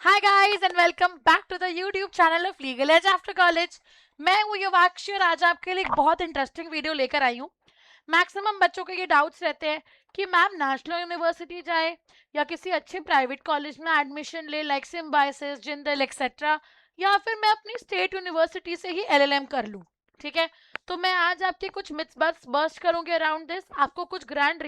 Hi guys and welcome back to the YouTube channel of Legal Edge after college. मैं हूँ युवाक्षी और आज आपके लिए एक बहुत इंटरेस्टिंग वीडियो लेकर आई हूँ। मैक्सिमम बच्चों के ये डाउट्स रहते हैं कि मैम नेशनल यूनिवर्सिटी जाए या किसी अच्छे प्राइवेट कॉलेज में एडमिशन ले लाइक सिम्बायोसिस, जिंदल एक्सेट्रा, या फिर मैं अपनी स्टेट यूनिवर्सिटी से ही एलएलएम कर लूँ। ठीक है, तो मैं आज आपके कुछ मिथ्स बस्ट करूंगी अराउंड दिस, आपको कुछ ग्राउंड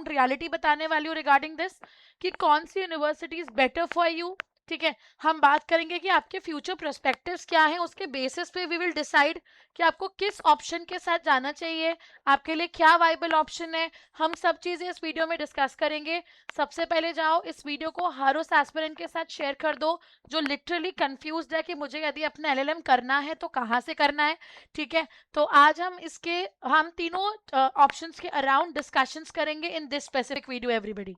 रियलिटी बताने वाली हूँ रिगार्डिंग दिस कि कौन सी university is better for you. ठीक है, हम बात करेंगे कि आपके फ्यूचर पर्सपेक्टिव्स क्या हैं, उसके बेसिस पे वी विल डिसाइड कि आपको किस ऑप्शन के साथ जाना चाहिए, आपके लिए क्या वाइबल ऑप्शन है। हम सब चीजें इस वीडियो में डिस्कस करेंगे। सबसे पहले जाओ इस वीडियो को हर उस एस्पिरेंट के साथ शेयर कर दो जो लिटरली कंफ्यूज्ड है कि मुझे यदि अपना एलएलएम करना है तो कहाँ से करना है। ठीक है, तो आज हम तीनों ऑप्शंस के अराउंड डिस्कशंस करेंगे in this specific video everybody.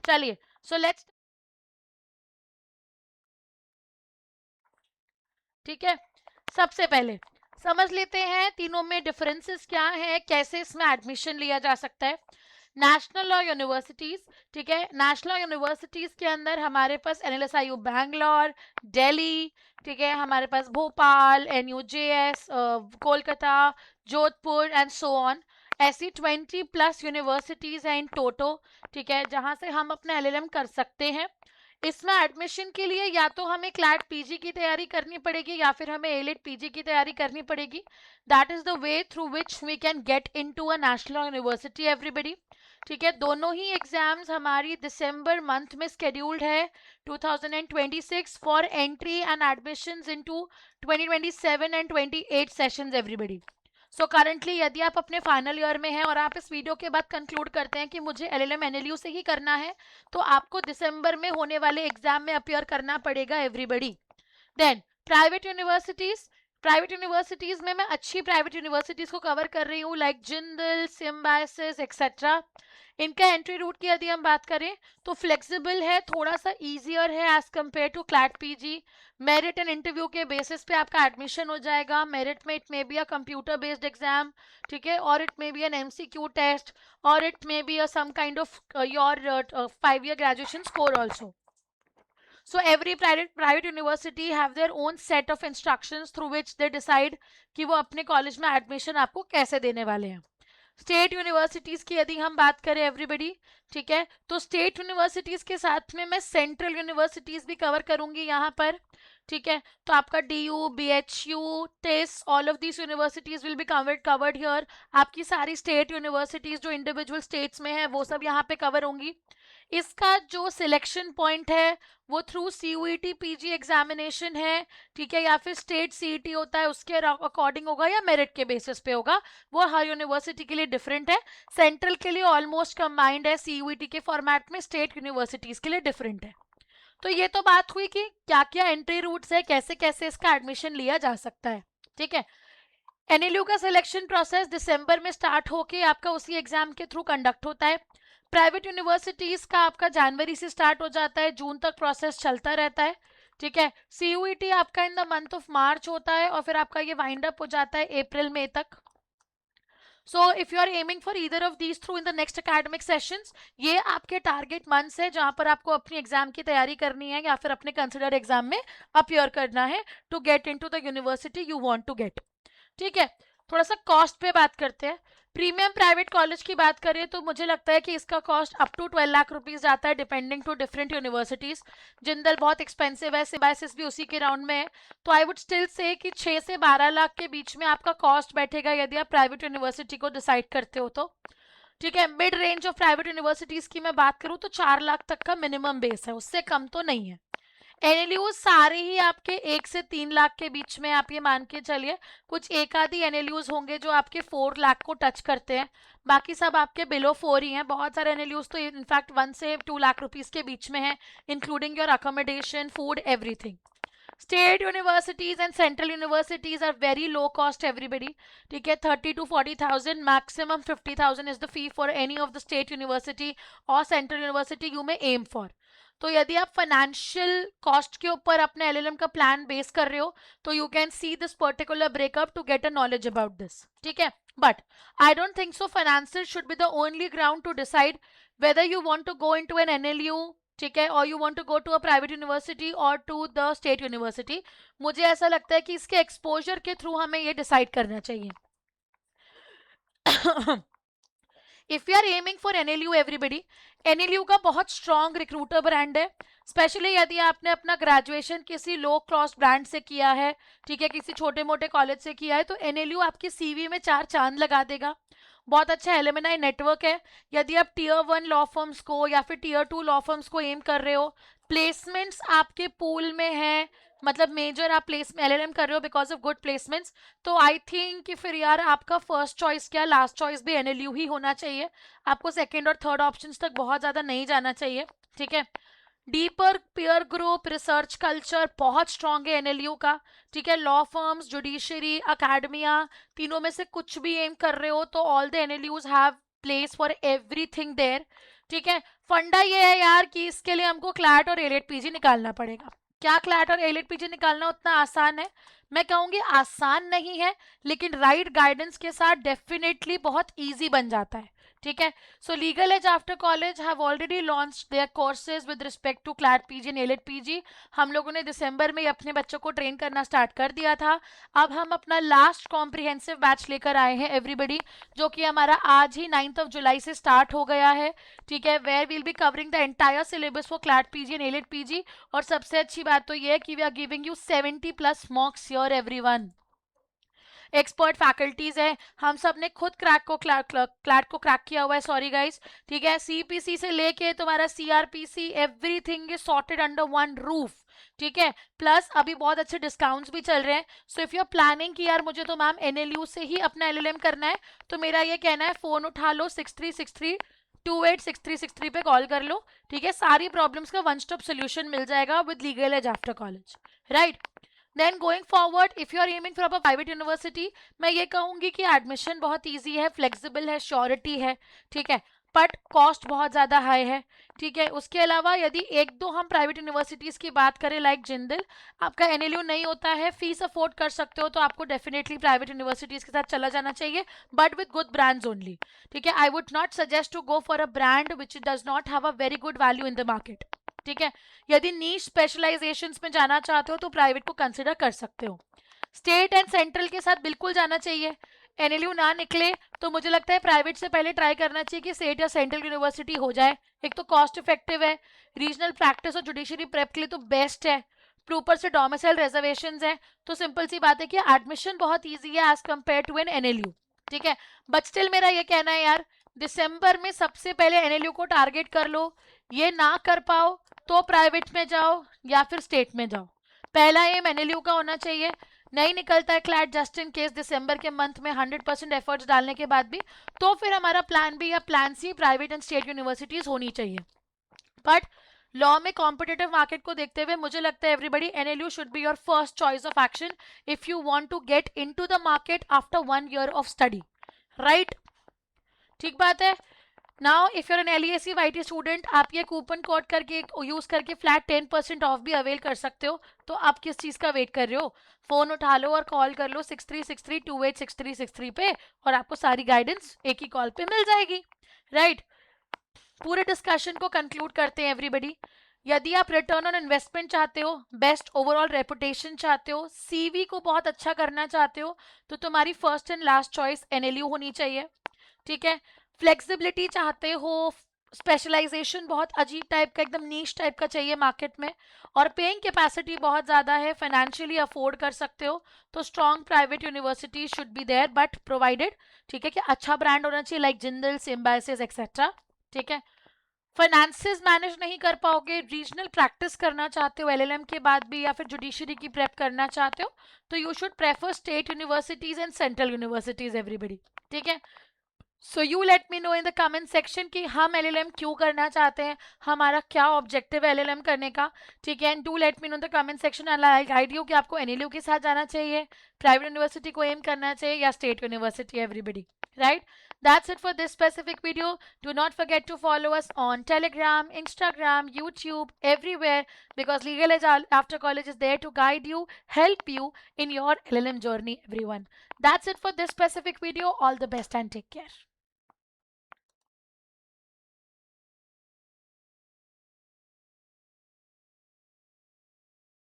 चलिए, सो लेट्स। ठीक है, सबसे पहले समझ लेते हैं तीनों में डिफरेंसेस क्या है, कैसे इसमें एडमिशन लिया जा सकता है। नेशनल लॉ यूनिवर्सिटीज, ठीक है, नेशनल यूनिवर्सिटीज के अंदर हमारे पास एनएलएसआईयू बैंगलोर, दिल्ली, ठीक है, हमारे पास Bhopal, NUJS, Kolkata, Jodhpur and so on. ऐसी 20+ यूनिवर्सिटीज हैं इन टोटो। ठीक है, जहां से हम अपना एलएलएम कर सकते हैं। इसमें एडमिशन के लिए या तो हमें क्लैट पीजी की तैयारी करनी पड़ेगी या फिर हमें एलिट पीजी की तैयारी करनी पड़ेगी। That is the way through which we can get into a national university everybody. ठीक है, दोनों ही एग्जाम्स हमारी दिसंबर मंथ में स्केड्यूल्ड है 2026 for entry and admissions into 2027 and 28 sessions everybody. So currently यदि आप अपने फाइनल ईयर में हैं और आप इस वीडियो के बाद कंक्लूड करते हैं कि मुझे एलएलएम एनएलयू से ही करना है, तो आपको दिसंबर में होने वाले एग्जाम में अपियर करना पड़ेगा एवरीबडी। देन प्राइवेट यूनिवर्सिटीज में मैं अच्छी प्राइवेट यूनिवर्सिटीज को कवर कर रही हूँ लाइक जिंदल, सिम्बायोसिस एक्सेट्रा। इनका एंट्री रूट की यदि हम बात करें तो फ्लेक्सिबल है, थोड़ा सा इजियर है as compare to CLAT PG. Merit and interview के बेसिस पे आपका एडमिशन हो जाएगा। मेरिट में it may be a computer based exam, ठीक है, और it may be an MCQ test, और it may be some kind of your 5 year graduation score also. So every private university have their own set of instructions through which they decide कि वो अपने college में admission आपको कैसे देने वाले हैं। स्टेट यूनिवर्सिटीज की यदि हम बात करें एवरीबडी, ठीक है, तो स्टेट यूनिवर्सिटीज के साथ में मैं सेंट्रल यूनिवर्सिटीज भी कवर करूंगी यहाँ पर। ठीक है, तो आपका डीयू, बीएचयू, टेस, all of these universities will be covered here. आपकी सारी स्टेट यूनिवर्सिटीज जो इंडिविजुअल स्टेट्स में है वो सब यहाँ पे कवर होंगी। इसका जो सिलेक्शन पॉइंट है वो थ्रू सीयूईटी पीजी एग्जामिनेशन है, ठीक है, या फिर स्टेट सीईटी होता है उसके अकॉर्डिंग होगा या मेरिट के बेसिस पे होगा। वो हर यूनिवर्सिटी के लिए डिफरेंट है। सेंट्रल के लिए ऑलमोस्ट कंबाइंड है सीयूईटी के फॉर्मेट में, स्टेट यूनिवर्सिटीज के लिए डिफरेंट है। तो ये तो बात हुई कि क्या क्या एंट्री रूट्स है, कैसे कैसे इसका एडमिशन लिया जा सकता है। ठीक है, एनएलयू का सिलेक्शन प्रोसेस दिसंबर में स्टार्ट होके आपका उसी एग्जाम के थ्रू कंडक्ट होता है। प्राइवेट यूनिवर्सिटीज का आपका जनवरी से स्टार्ट हो जाता है, जून तक प्रोसेस चलता रहता है। ठीक है, सीयूईटी आपका in the month of March होता है और फिर आपका ये वाइंड अप हो जाता है अप्रैल मई तक। So if you are aiming for either of these through in the next academic sessions, ये आपके टारगेट मंथ्स है जहां पर आपको अपनी एग्जाम की तैयारी करनी है या फिर अपने कंसिडर एग्जाम में अपियर करना है to get into the university you want to get. ठीक है, थोड़ा सा कॉस्ट पे बात करते हैं। प्रीमियम प्राइवेट कॉलेज की बात करें तो मुझे लगता है कि इसका cost up to 12 lakh rupees जाता है depending to different universities. Jindal बहुत एक्सपेंसिव है, सिम्बायोसिस भी उसी के राउंड में है, तो आई वुड स्टिल से कि 6 से 12 लाख के बीच में आपका कॉस्ट बैठेगा यदि आप प्राइवेट यूनिवर्सिटी को डिसाइड करते हो तो। ठीक है, mid range of private universities की मैं बात करूं तो 4 लाख तक का मिनिमम बेस है, उससे कम तो नहीं है। एनएलयू सारे ही आपके 1 से 3 लाख के बीच में, आप ये मान के चलिए कुछ एक आधी एनएलयूज होंगे जो आपके 4 लाख को टच करते हैं, बाकी सब आपके बिलो 4 ही हैं। बहुत सारे एनएलयूज तो इनफैक्ट 1 से 2 लाख रुपीस के बीच में है, including your accommodation, food, everything. State universities and central universities are very low cost everybody. ठीक है, 30 to 40,000, maximum 50,000 is the fee for any of the state university और central university you may aim for. तो यदि आप financial cost के ऊपर अपने LLM का प्लान बेस कर रहे हो तो you can see this particular breakup to get a knowledge about this. ठीक है, but I don't think so financial should be the only ground to decide whether you want to go into an NLU, ठीक है, और you want to go to a private university और to the state university, मुझे ऐसा लगता है कि इसके एक्सपोजर के थ्रू हमें ये डिसाइड करना चाहिए. If you are aiming for NLU everybody, NLU का बहुत स्ट्रॉन्ग रिक्रूटर ब्रांड है, स्पेशली यदि आपने अपना ग्रेजुएशन किसी लो कॉस्ट ब्रांड से किया है, ठीक है, किसी छोटे मोटे कॉलेज से किया है, तो एनएलयू आपकी सीवी में 4 चांद लगा देगा. बहुत अच्छा एलुमनाई नेटवर्क है. यदि आप टीयर 1 लॉ फर्म्स को या फिर टीयर 2 लॉ फर्म्स को एम कर रहे हो, प्लेसमेंट्स आपके पूल में है, मतलब मेजर आप प्लेस एलएलएम कर रहे हो बिकॉज ऑफ गुड प्लेसमेंट्स, तो आई थिंक कि फिर यार आपका फर्स्ट चॉइस क्या, लास्ट चॉइस भी एनएलयू ही होना चाहिए. आपको सेकंड और थर्ड ऑप्शंस तक बहुत ज़्यादा नहीं जाना चाहिए. ठीक है, deeper peer group, research culture बहुत स्ट्रांग है एनएलयू का. ठीक है, लॉ फर्म्स, जुडिशरी, अकेडमिया, तीनों में से कुछ भी एम कर रहे हो तो all the NLUs have place for everything there. ठीक है, फंडा ये है यार कि इसके लिए हमको क्लैट और एलेट पीजी निकालना पड़ेगा. क्या क्लैट और एलेट पीजी निकालना उतना आसान है? मैं कहूंगी आसान नहीं है, लेकिन राइट गाइडेंस के साथ डेफिनेटली बहुत ईजी बन जाता है. ठीक है, so Legal Edge after college have already launched their courses with respect to CLAT PG and AILET PG. हम लोगों ने दिसंबर में अपने बच्चों को ट्रेन करना स्टार्ट कर दिया था. अब हम अपना लास्ट कॉम्प्रिहेंसिव बैच लेकर आए हैं एवरीबडी, जो कि हमारा आज ही 9 जुलाई से स्टार्ट हो गया है. ठीक है, where will be covering the entire syllabus for CLAT PG and AILET PG. और सबसे अच्छी बात तो ये है कि we are giving you 70+ mocks here everyone. Expert faculties है, हम सब ने खुद क्लैट को क्रैक किया हुआ है. Sorry guys. ठीक है, सीपीसी से लेके तुम्हारा CrPC, everything is sorted under one roof. ठीक है, प्लस अभी बहुत अच्छे डिस्काउंट्स भी चल रहे हैं. So if you are planning कि यार मुझे तो मैम एनएलयू से ही अपना एलएलएम करना है, तो मेरा ये कहना है फोन उठा लो, 6363286363 पे कॉल कर लो. ठीक है, सारी प्रॉब्लम्स का वन स्टॉप सोल्यूशन मिल जाएगा with Legal Edge after college. Right, then going forward, if you are aiming for a private university, मैं ये कहूंगी कि एडमिशन बहुत इजी है, फ्लेक्सिबल है, श्योरिटी है. ठीक है, बट कॉस्ट बहुत ज़्यादा हाई है. ठीक है, उसके अलावा यदि एक दो हम प्राइवेट यूनिवर्सिटीज़ की बात करें लाइक जिंदल, आपका एनएलयू नहीं होता है, फीस अफोर्ड कर सकते हो, तो आपको डेफिनेटली प्राइवेट यूनिवर्सिटीज़ के साथ चला जाना चाहिए, but with good brands only. ठीक है, I would not suggest to go for a brand which does not have a very good value in the market. ठीक है, यदि नीश स्पेशलाइजेशंस में जाना चाहते हो तो प्राइवेट को कंसिडर कर सकते हो. स्टेट एंड सेंट्रल के साथ बिल्कुल जाना चाहिए. एनएलयू ना निकले तो मुझे लगता है प्राइवेट से पहले ट्राई करना चाहिए कि स्टेट या सेंट्रल यूनिवर्सिटी हो जाए. एक तो कॉस्ट इफेक्टिव है, रीजनल प्रैक्टिस और जुडिशरी प्रेप के लिए तो बेस्ट है, ऊपर से डोमिसाइल रिजर्वेशंस है, तो सिंपल सी बात है कि एडमिशन बहुत ईजी है as compare to an NLU. ठीक है, बट स्टिल मेरा ये कहना है यार, दिसंबर में सबसे पहले एनएलयू को टारगेट कर लो. ये ना कर पाओ तो प्राइवेट में जाओ या फिर स्टेट में जाओ. पहला एम एनएलयू का होना चाहिए. नहीं निकलता है क्लैट जस्ट इन केस दिसंबर के मंथ में 100% एफर्ट्स डालने के बाद भी, तो फिर हमारा प्लान बी या plan C private and state universities होनी चाहिए. बट लॉ में कॉम्पिटेटिव मार्केट को देखते हुए मुझे लगता है everybody NLU should be your first choice of action if you want to get into the market after 1 year of study. Right, ठीक बात है. Now if you're an LEAC YT student, आप ये कूपन कोड करके use करके flat 10% off भी avail कर सकते हो. तो आप किस चीज का वेट कर रहे हो? फोन उठा लो और कॉल कर लो 6363286363 पे, और आपको सारी गाइडेंस एक ही कॉल पे मिल जाएगी. राइट, पूरे डिस्कशन को कंक्लूड करते हैं एवरीबडी. यदि आप रिटर्न ऑन इन्वेस्टमेंट चाहते हो, बेस्ट ओवरऑल रेपुटेशन चाहते हो, सीवी को बहुत अच्छा करना चाहते हो, तो तुम्हारी first and last choice NLU होनी चाहिए. ठीक है, फ्लेक्सिबिलिटी चाहते हो, स्पेशलाइजेशन बहुत अजीब टाइप का, एकदम नीश टाइप का चाहिए मार्केट में, और पेइंग कैपेसिटी बहुत ज़्यादा है, फाइनेंशियली अफोर्ड कर सकते हो, तो strong private university should be there, but provided, ठीक है, कि अच्छा ब्रांड होना चाहिए लाइक जिंदल, सिम्बायोसिस एक्सेट्रा. ठीक है, फाइनेंसेस मैनेज नहीं कर पाओगे, रीजनल प्रैक्टिस करना चाहते हो एलएलएम के बाद भी, या फिर जुडिशरी की प्रेप करना चाहते हो, तो you should prefer state universities and central universities everybody. ठीक है, so you let me know in the comment section कि हम एलएलएम क्यों करना चाहते हैं, हमारा क्या ऑब्जेक्टिव है एलएलएम करने का. ठीक है, and do let me know in the comment section and I guide you कि आपको एनएलयू के साथ जाना चाहिए, प्राइवेट यूनिवर्सिटी को एम करना चाहिए, या state university everybody. Right, that's it for this specific video. Do not forget to follow us on Telegram, Instagram, YouTube, everywhere, because Legal Edge After College is there to guide you, help you in your LLM journey, everyone. That's it for this specific video. All the best and take care.